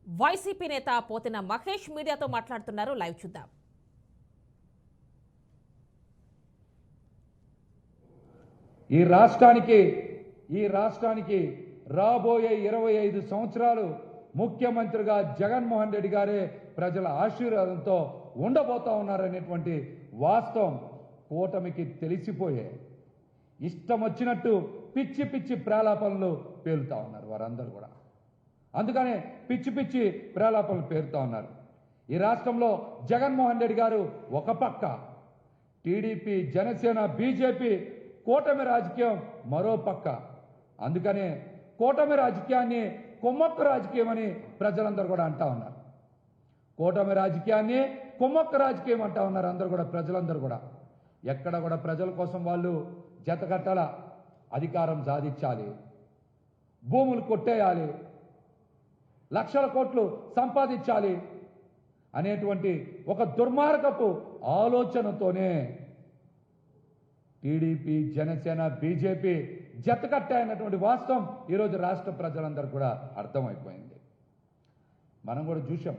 YCP నేత పోతిన మహేష్ మీడియాతో మాట్లాడుతున్నారు. లైవ్ చూద్దాం. ఈ రాష్ట్రానికి రాబోయే 25 సంవత్సరాలు ముఖ్యమంత్రిగా జగన్మోహన్ రెడ్డి గారే ప్రజల ఆశీర్వాదంతో ఉండబోతా ఉన్నారనేటువంటి వాస్తవం కూటమికి తెలిసిపోయే ఇష్టం వచ్చినట్టు పిచ్చి పిచ్చి ప్రేలాపనలు పేలుతా ఉన్నారు వారందరూ కూడా. అందుకనే పిచ్చి పిచ్చి ప్రేలాపనలు పేరుతా ఉన్నారు. ఈ రాష్ట్రంలో జగన్మోహన్ రెడ్డి గారు ఒక పక్క, టీడీపీ, జనసేన, బీజేపీ కూటమి రాజకీయం మరో పక్క. అందుకనే కూటమి రాజకీయాన్ని కుమ్మక్కు రాజకీయం అని ప్రజలందరూ కూడా అంటా ఉన్నారు. కూటమి రాజకీయాన్ని కుమ్మక్కు రాజకీయం అంటా ఉన్నారు అందరూ కూడా, ప్రజలందరూ కూడా. ఎక్కడ కూడా ప్రజల కోసం వాళ్ళు జతకట్టాల, అధికారం సాధించాలి, భూములు కొట్టేయాలి, లక్షల కోట్లు సంపాదించాలి అనేటువంటి ఒక దుర్మార్గపు ఆలోచనతోనే టీడీపీ, జనసేన, బీజేపీ జతకట్టాయన్నటువంటి వాస్తవం ఈరోజు రాష్ట్ర ప్రజలందరూ కూడా అర్థమైపోయింది. మనం కూడా చూసాం.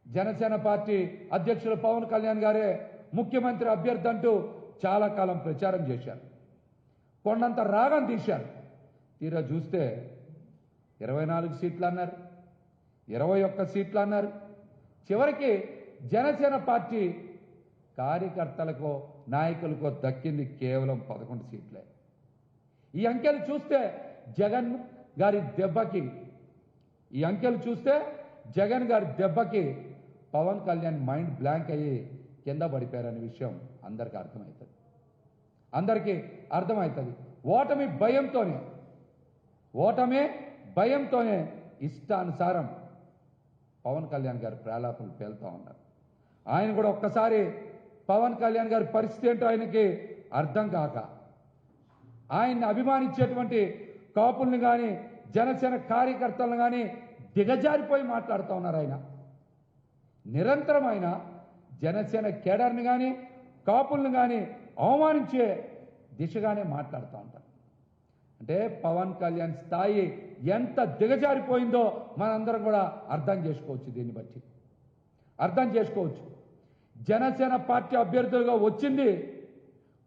జనసేన పార్టీ అధ్యక్షులు పవన్ కళ్యాణ్ గారే ముఖ్యమంత్రి అభ్యర్థి అంటూ చాలా కాలం ప్రచారం చేశారు, కొండంత రాగం తీశారు. తీరా చూస్తే 24 సీట్లు అన్నారు, 21 సీట్లు అన్నారు. చివరికి జనసేన పార్టీ కార్యకర్తలకో నాయకులకో దక్కింది కేవలం 11 సీట్లే. ఈ అంకెలు చూస్తే జగన్ గారి దెబ్బకి పవన్ కళ్యాణ్ మైండ్ బ్లాంక్ అయ్యి కింద పడిపోయారనే విషయం అందరికీ అర్థమవుతుంది. ఓటమి భయంతోనే ఇష్టానుసారం పవన్ కళ్యాణ్ గారు ప్రేలాపనలు పేలుతూ ఉన్నారు. ఆయన కూడా ఒక్కసారి పవన్ కళ్యాణ్ గారి పరిస్థితి ఏంటో ఆయనకి అర్థం కాక ఆయన్ని అభిమానించేటువంటి కాపుల్ని కానీ, జనసేన కార్యకర్తలను కానీ దిగజారిపోయి మాట్లాడుతూ ఉన్నారు. ఆయన నిరంతరం ఆయన జనసేన కేడర్ని కానీ, కాపుల్ని కానీ అవమానించే దిశగానే మాట్లాడుతూ ఉంటారు. అంటే పవన్ కళ్యాణ్ స్థాయి ఎంత దిగజారిపోయిందో మనందరం కూడా అర్థం చేసుకోవచ్చు. దీన్ని బట్టి అర్థం చేసుకోవచ్చు. జనసేన పార్టీ అభ్యర్థులుగా వచ్చింది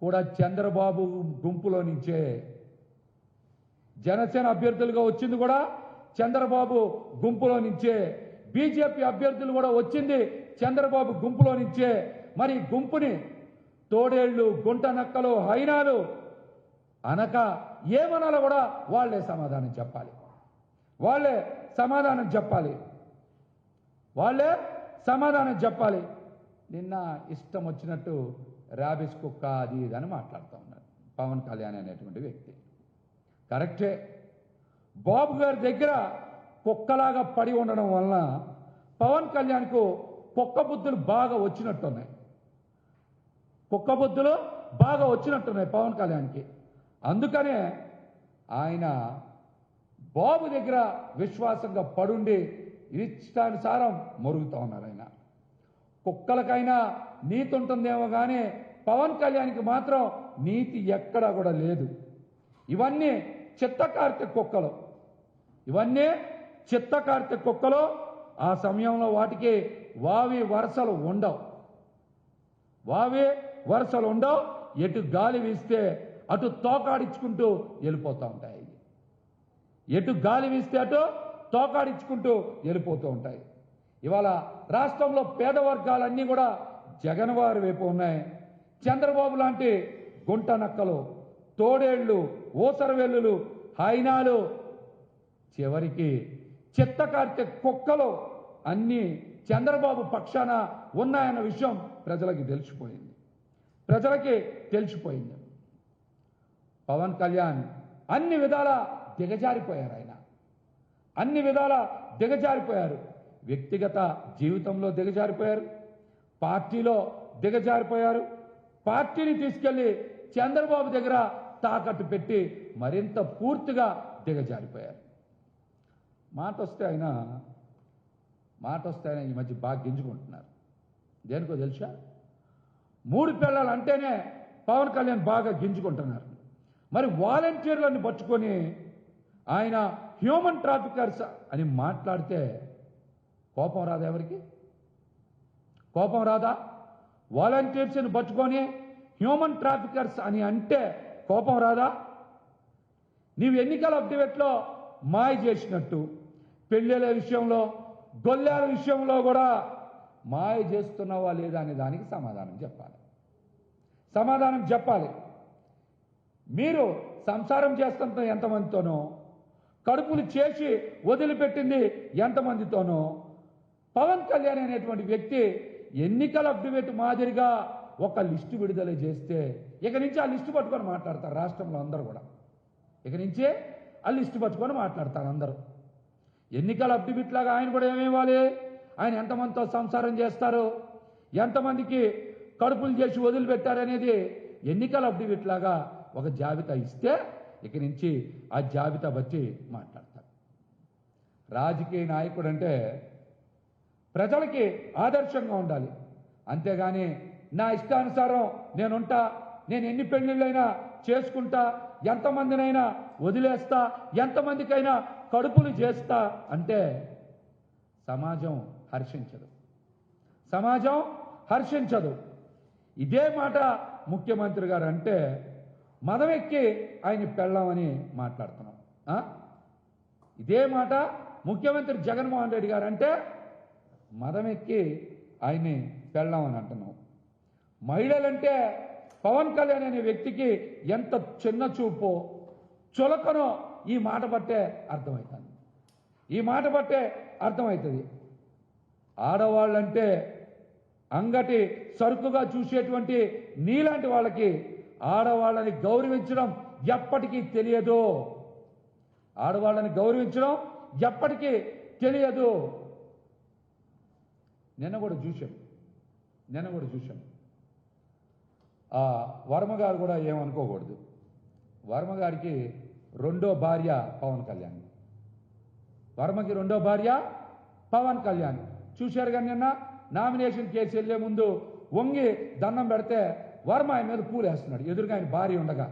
కూడా చంద్రబాబు గుంపులో నుంచే. జనసేన అభ్యర్థులుగా వచ్చింది కూడా చంద్రబాబు గుంపులో నుంచే. బీజేపీ అభ్యర్థులు కూడా వచ్చింది చంద్రబాబు గుంపులో నుంచే. మరి గుంపుని తోడేళ్లు, గుంట నక్కలు, హైనాలు అనక ఏమనాలో కూడా వాళ్ళే సమాధానం చెప్పాలి. నిన్న ఇష్టం వచ్చినట్టు ర్యాబిస్ కుక్క అది ఇది అని మాట్లాడుతూ ఉన్నారు పవన్ కళ్యాణ్ అనేటువంటి వ్యక్తి. కరెక్టే, బాబు గారి దగ్గర కుక్కలాగా పడి ఉండడం వలన పవన్ కళ్యాణ్కు కుక్క బుద్ధులు బాగా వచ్చినట్టున్నాయి పవన్ కళ్యాణ్కి. అందుకనే ఆయన బాబు దగ్గర విశ్వాసంగా పడుండి ఇష్టానుసారం మొరుగుతూ ఉన్నారు. ఆయన కుక్కలకైనా నీతి ఉంటుందేమో కానీ పవన్ కళ్యాణ్కి మాత్రం నీతి ఎక్కడా కూడా లేదు. ఇవన్నీ చిత్తకార్తె కుక్కలు. ఆ సమయంలో వాటికి వావి వరసలు ఉండవు. ఎటు గాలి వీస్తే అటు తోకాడించుకుంటూ వెళ్ళిపోతూ ఉంటాయి. ఇవాళ రాష్ట్రంలో పేద వర్గాలన్నీ కూడా జగన్ వారి వైపు ఉన్నాయి. చంద్రబాబు లాంటి గుంట నక్కలు, తోడేళ్లు, ఓసరవెల్లులు, హైనాలు, చివరికి చిత్తకార్తె కుక్కలు అన్నీ చంద్రబాబు పక్షాన ఉన్నాయన్న విషయం ప్రజలకి తెలిసిపోయింది. పవన్ కళ్యాణ్ అన్ని విధాలా దిగజారిపోయారు. వ్యక్తిగత జీవితంలో దిగజారిపోయారు, పార్టీలో దిగజారిపోయారు. పార్టీని తీసుకెళ్లి చంద్రబాబు దగ్గర తాకట్టు పెట్టి మరింత పూర్తిగా దిగజారిపోయారు. మాట వస్తే ఆయన ఈ మధ్య బాగా గింజుకుంటున్నారు. దేనికో తెలుసా? 3 పిల్లలు అంటేనే పవన్ కళ్యాణ్ బాగా గింజుకుంటున్నారు. మరి వాలంటీర్లను పట్టుకొని ఆయన హ్యూమన్ ట్రాఫికర్స్ అని మాట్లాడితే కోపం రాదా ఎవరికి? కోపం రాదా? వాలంటీర్స్ని పట్టుకొని హ్యూమన్ ట్రాఫికర్స్ అని అంటే కోపం రాదా? నీవు ఎన్నికల అఫిడవిట్లో మాయ చేసినట్టు పెళ్ళిళ్ళ విషయంలో గొల్లాల విషయంలో కూడా మాయ చేస్తున్నావా లేదా అనే దానికి సమాధానం చెప్పాలి. సమాధానం చెప్పాలి. మీరు సంసారం చేస్తున్న ఎంతమందితోనో, కడుపులు చేసి వదిలిపెట్టింది ఎంతమందితోనో, పవన్ కళ్యాణ్ అనేటువంటి వ్యక్తి ఎన్నికల అఫిడవిట్ మాదిరిగా ఒక లిస్టు విడుదల చేస్తే ఇక నుంచి ఆ లిస్టు పట్టుకొని మాట్లాడతారు రాష్ట్రంలో అందరూ కూడా. ఇక నుంచే ఆ లిస్టు పట్టుకొని మాట్లాడతారు అందరూ. ఎన్నికల అఫిడవిట్ లాగా ఆయన కూడా ఏమివ్వాలి? ఆయన ఎంతమందితో సంసారం చేస్తారు, ఎంతమందికి కడుపులు చేసి వదిలిపెట్టారు అనేది ఎన్నికల అఫిడవిట్ లాగా ఒక జాబితా ఇస్తే ఇక నుంచి ఆ జాబితా బట్టి మాట్లాడతారు. రాజకీయ నాయకుడు అంటే ప్రజలకి ఆదర్శంగా ఉండాలి. అంతేగాని నా ఇష్టానుసారం నేనుంటా, నేను ఎన్ని పెళ్లిళ్ళైనా చేసుకుంటా, ఎంతమందినైనా వదిలేస్తా, ఎంతమందికైనా కడుపులు చేస్తా అంటే సమాజం హర్షించదు. సమాజం హర్షించదు. ఇదే మాట ముఖ్యమంత్రి గారు అంటే మదమెక్కి ఆయన పెళ్ళామని మాట్లాడుతున్నాం. ఇదే మాట ముఖ్యమంత్రి జగన్మోహన్ రెడ్డి గారు అంటే మదమెక్కి ఆయన్ని పెళ్ళామని అంటున్నాం. మహిళలంటే పవన్ కళ్యాణ్ అనే వ్యక్తికి ఎంత చిన్న చూపో చులకనో ఈ మాట బట్టే అర్థమవుతుంది. ఈ మాట బట్టే అర్థమవుతుంది. ఆడవాళ్ళంటే అంగటి సరుకుగా చూసేటువంటి నీలాంటి వాళ్ళకి ఆడవాళ్ళని గౌరవించడం ఎప్పటికీ తెలియదు. ఆడవాళ్ళని గౌరవించడం ఎప్పటికీ తెలియదు. నిన్న కూడా చూశాం. వర్మ గారు కూడా ఏమనుకోకూడదు. వర్మ గారికి రెండో భార్య పవన్ కళ్యాణ్. వర్మకి రెండో భార్య పవన్ కళ్యాణ్. చూశారు కానీ నిన్న నామినేషన్ కేసు వెళ్లే ముందు వంగి దండం పెడితే వర్మ ఆయన మీద పూలేస్తున్నాడు ఎదురుగా ఆయన భార్య ఉండగా.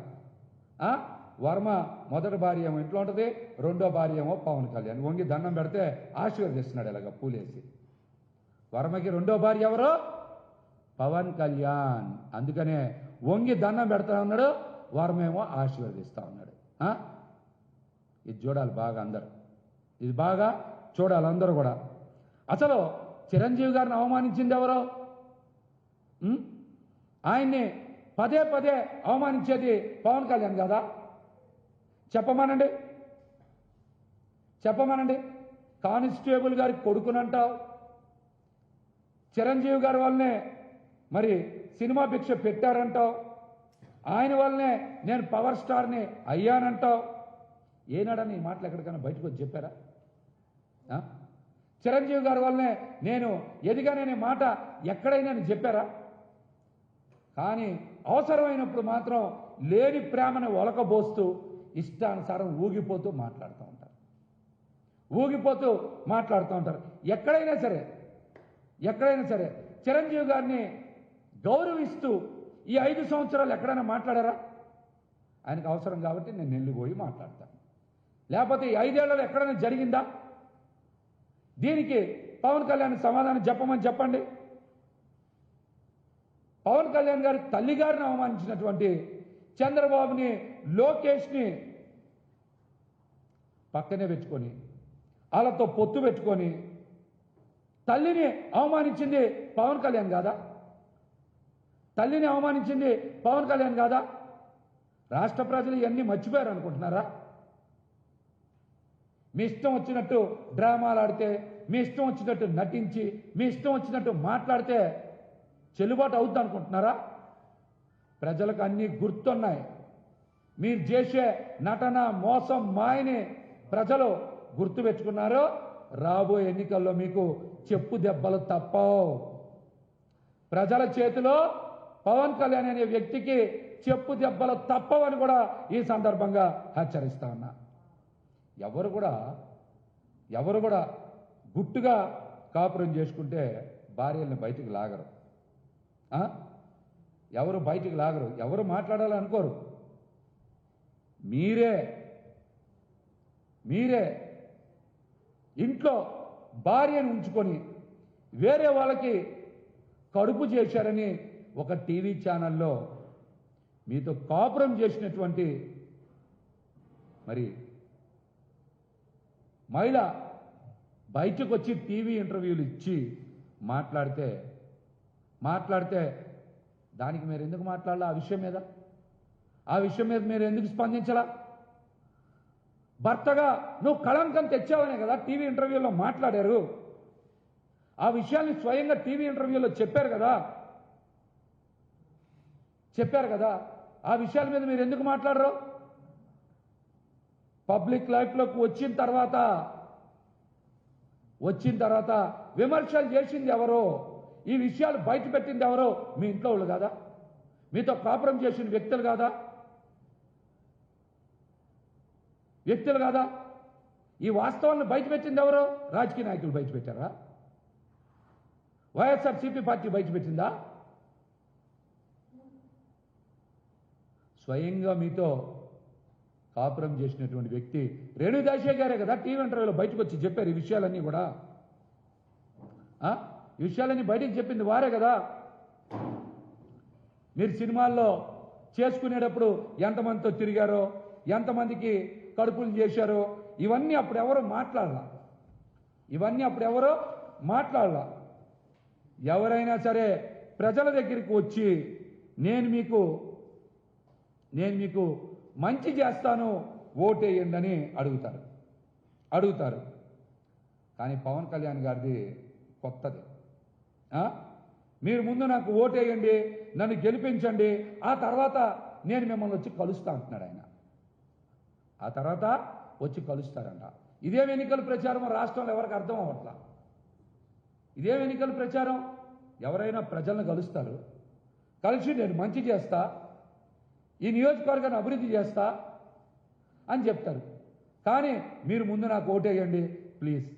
వర్మ మొదటి భార్య ఏమో ఇంట్లో ఉంటుంది, రెండో భార్య ఏమో పవన్ కళ్యాణ్. వంగి దండం పెడితే ఆశీర్వదిస్తున్నాడు ఇలాగ పూలేసి. వర్మకి రెండో భార్య ఎవరు? పవన్ కళ్యాణ్. అందుకనే వంగి దండం పెడతా ఉన్నాడు, వర్మేమో ఆశీర్వదిస్తా ఉన్నాడు. ఇది చూడాలి బాగా అందరు, ఇది బాగా చూడాలి అందరూ కూడా. అసలు చిరంజీవి గారిని అవమానించింది ఎవరో? ఆయన్ని పదే పదే అవమానించేది పవన్ కళ్యాణ్ కదా? చెప్పమనండి. కానిస్టేబుల్ గారి కొడుకునంటావు, చిరంజీవి గారి వల్లనే మరి సినిమా భిక్ష పెట్టారంటావు, ఆయన వల్లనే నేను పవర్ స్టార్ని అయ్యానంటావు. ఏనాడని ఈ మాటలు ఎక్కడికైనా బయటకు వచ్చి చెప్పారా? చిరంజీవి గారి వల్లనే నేను ఎదిగాననే మాట ఎక్కడైనా చెప్పారా? కానీ అవసరమైనప్పుడు మాత్రం లేని ప్రేమను ఒలకబోస్తూ ఇష్టానుసారం ఊగిపోతూ మాట్లాడుతూ ఉంటారు. ఎక్కడైనా సరే చిరంజీవి గారిని గౌరవిస్తూ ఈ 5 సంవత్సరాలు ఎక్కడైనా మాట్లాడారా? ఆయనకు అవసరం కాబట్టి నేను వెళ్ళిపోయి మాట్లాడతాను. లేకపోతే ఈ 5 ఏళ్లలో ఎక్కడైనా జరిగిందా? దీనికి పవన్ కళ్యాణ్ సమాధానం చెప్పండి. పవన్ కళ్యాణ్ గారి తల్లి గారిని అవమానించినటువంటి చంద్రబాబుని, లోకేష్ని పక్కనే పెట్టుకొని వాళ్ళతో పొత్తు పెట్టుకొని తల్లిని అవమానించింది పవన్ కళ్యాణ్ కాదా? రాష్ట్ర ప్రజలు ఇవన్నీ మర్చిపోయారు అనుకుంటున్నారా? మీ ఇష్టం వచ్చినట్టు డ్రామాలు ఆడితే, మీ ఇష్టం వచ్చినట్టు నటించి, మీ ఇష్టం వచ్చినట్టు మాట్లాడితే చెల్లుబాటు అవుతుంది అనుకుంటున్నారా? ప్రజలకు అన్నీ గుర్తున్నాయి. మీరు చేసే నటన, మోసం, మాయని ప్రజలు గుర్తుపెట్టుకున్నారు. రాబోయే ఎన్నికల్లో మీకు చెప్పు దెబ్బలు తప్పవు. ప్రజల చేతిలో పవన్ కళ్యాణ్ అనే వ్యక్తికి చెప్పు దెబ్బలు తప్పవని కూడా ఈ సందర్భంగా హెచ్చరిస్తా ఉన్నా. ఎవరు కూడా గుట్టుగా కాపురం చేసుకుంటే భార్యల్ని బయటికి లాగరు. ఎవరు బయటికి లాగరు, ఎవరు మాట్లాడాలనుకోరు. మీరే ఇంట్లో భార్యను ఉంచుకొని వేరే వాళ్ళకి కడుపు చేశారని ఒక టీవీ ఛానల్లో మీతో కాపురం చేసినటువంటి మరి మహిళ బయటకు వచ్చి టీవీ ఇంటర్వ్యూలు ఇచ్చి మాట్లాడితే దానికి మీరు ఎందుకు మాట్లాడాలా? ఆ విషయం మీద మీరు ఎందుకు స్పందించలా? భర్తగా నువ్వు కళంకం తెచ్చావనే కదా టీవీ ఇంటర్వ్యూలో మాట్లాడారు. ఆ విషయాన్ని స్వయంగా టీవీ ఇంటర్వ్యూలో చెప్పారు కదా. ఆ విషయాల మీద మీరు ఎందుకు మాట్లాడరు? పబ్లిక్ లైఫ్లోకి వచ్చిన తర్వాత విమర్శలు చేసింది ఎవరో, ఈ విషయాలు బయట పెట్టింది ఎవరో? మీ ఇంట్లో వాళ్ళు కాదా? మీతో కాపురం చేసిన వ్యక్తులు కాదా? ఈ వాస్తవాలను బయట పెట్టింది ఎవరో? రాజకీయ నాయకులు బయట పెట్టారా? వైఎస్ఆర్సీపీ పార్టీ బయట పెట్టిందా? స్వయంగా మీతో కాపురం చేసినటువంటి వ్యక్తి రేణుదాశే గారే కదా టీవీ ఇంటర్వ్యూలో బయటకు వచ్చి చెప్పారు ఈ విషయాలన్నీ కూడా. ఈ విషయాలన్నీ బయటకు చెప్పింది వారే కదా. మీరు సినిమాల్లో చేసుకునేటప్పుడు ఎంతమందితో తిరిగారో, ఎంతమందికి కడుపులు చేశారో ఇవన్నీ అప్పుడు ఎవరో మాట్లాడాల. ఎవరైనా సరే ప్రజల దగ్గరికి వచ్చి నేను మీకు మంచి చేస్తాను ఓటేయండి అని అడుగుతారు. కానీ పవన్ కళ్యాణ్ గారిది కొత్తది. మీరు ముందు నాకు ఓటేయండి, నన్ను గెలిపించండి, ఆ తర్వాత నేను మిమ్మల్ని వచ్చి కలుస్తా అంటున్నాడు ఆయన. ఆ తర్వాత వచ్చి కలుస్తారంట. ఇదేం ఎన్నికల ప్రచారం రాష్ట్రంలో ఎవరికి అర్థం అవ్వట్లా. ఇదేం ఎన్నికల ప్రచారం? ఎవరైనా ప్రజలను కలుస్తారు, కలిసి నేను మంచి చేస్తా, ఈ నియోజకవర్గాన్ని అభివృద్ధి చేస్తా అని చెప్తారు. కానీ మీరు ముందు నాకు ఓటేయండి ప్లీజ్.